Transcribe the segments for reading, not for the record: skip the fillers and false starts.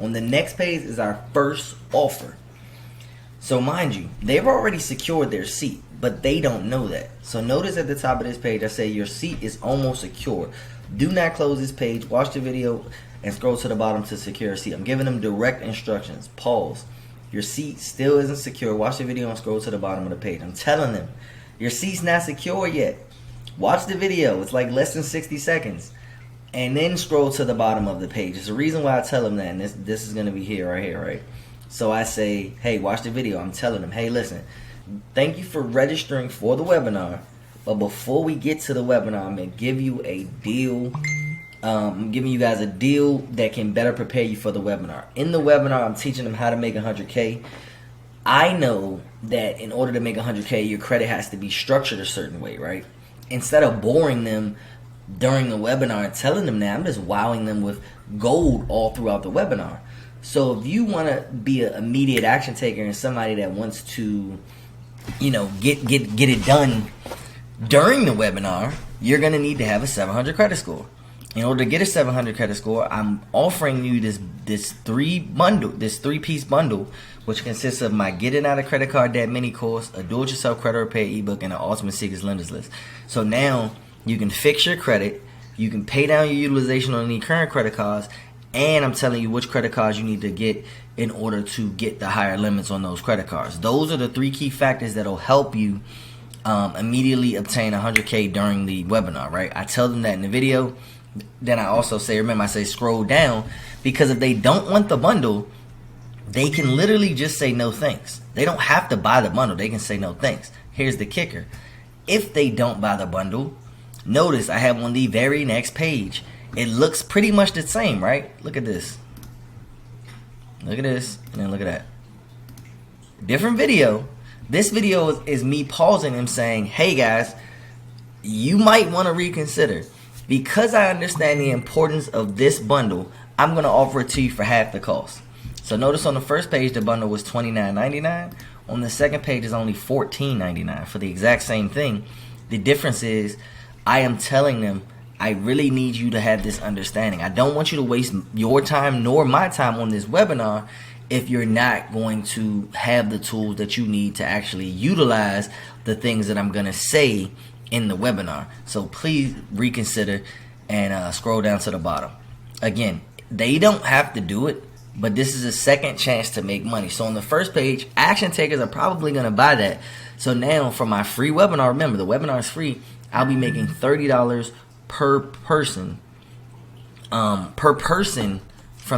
On the next page is our first offer. So mind you, they've already secured their seat, but they don't know that. So notice at the top of this page, I say your seat is almost secure. Do not close this page. Watch the video and scroll to the bottom to secure a seat. I'm giving them direct instructions. Pause. Your seat still isn't secure. Watch the video and scroll to the bottom of the page. I'm telling them, your seat's not secure yet. Watch the video. It's like less than 60 seconds. And then scroll to the bottom of the page. There's a reason why I tell them that, and this is going to be right here, right? So I say, hey, watch the video. I'm telling them, hey, listen, thank you for registering for the webinar. But before we get to the webinar, I'm going to give you a deal. I'm giving you guys a deal that can better prepare you for the webinar. In the webinar, I'm teaching them how to make 100K. I know that in order to make 100K, your credit has to be structured a certain way, right? Instead of boring them during the webinar and telling them that, I'm just wowing them with gold all throughout the webinar. So if you want to be an immediate action taker and somebody that wants to, you know, get it done during the webinar, you're going to need to have a 700 credit score. In order to get a 700 credit score, I'm offering you this three-piece bundle, which consists of my Getting Out of Credit Card Debt mini course, a Do-It-Yourself Credit Repair ebook, and an Ultimate Secrets Lenders List. So now you can fix your credit, you can pay down your utilization on any current credit cards, and I'm telling you which credit cards you need to get in order to get the higher limits on those credit cards. Those are the 3 key factors that will help you immediately obtain 100K during the webinar, right? I tell them that in the video. Then I also say, remember, I say scroll down, because if they don't want the bundle, they can literally just say no thanks. They don't have to buy the bundle. They can say no thanks. Here's the kicker. If they don't buy the bundle, notice I have on the very next page. It looks pretty much the same, right? Look at this. Look at this, and then look at that. Different video. This video is me pausing and saying, hey guys, you might want to reconsider. Because I understand the importance of this bundle, I'm going to offer it to you for half the cost. So notice on the first page, the bundle was $29.99. On the second page is only $14.99 for the exact same thing. The difference is I am telling them I really need you to have this understanding. I don't want you to waste your time nor my time on this webinar if you're not going to have the tools that you need to actually utilize the things that I'm going to say in the webinar. So please reconsider and scroll down to the bottom. Again, they don't have to do it, but this is a second chance to make money. So on the first page, action takers are probably going to buy that. So now for my free webinar, remember the webinar is free, I'll be making $30 per person from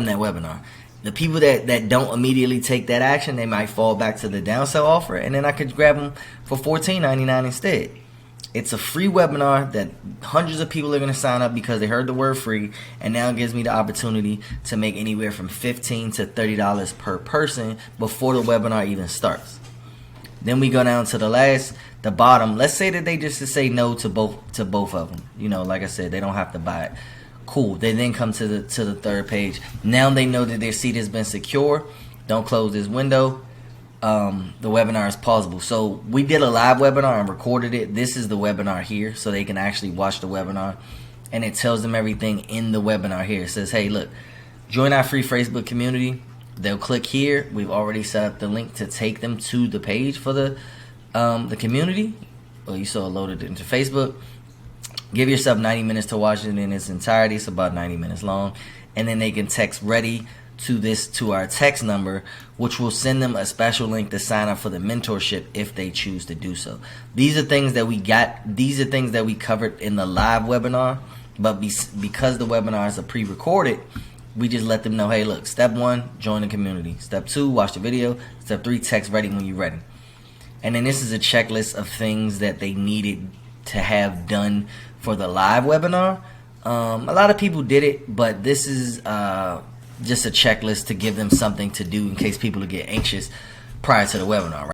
that webinar. The people that don't immediately take that action, they might fall back to the downsell offer, and then I could grab them for $14.99 instead. It's a free webinar that hundreds of people are going to sign up because they heard the word free, and now it gives me the opportunity to make anywhere from $15 to $30 per person before the webinar even starts. Then we go down to the bottom. Let's say that they just say no to both of them. You know, like I said, they don't have to buy it. Cool. They then come to the third page. Now they know that their seat has been secure. Don't close this window. The webinar is pausable. So we did a live webinar and recorded it. This is the webinar here, so they can actually watch the webinar, and it tells them everything in the webinar here. It says, hey, look, join our free Facebook community. They'll click here. We've already set up the link to take them to the page for the community. Well, you saw it loaded into Facebook. Give yourself 90 minutes to watch it in its entirety. It's about 90 minutes long, and then they can text ready to our text number, which will send them a special link to sign up for the mentorship if they choose to do so. These are things that we got. These are things that we covered in the live webinar, but because the webinar is a pre-recorded, we just let them know, hey, look, step 1, join the community. Step 2, watch the video. Step 3, text ready when you're ready. And then this is a checklist of things that they needed to have done for the live webinar. A lot of people did it, but this is just a checklist to give them something to do in case people get anxious prior to the webinar, right?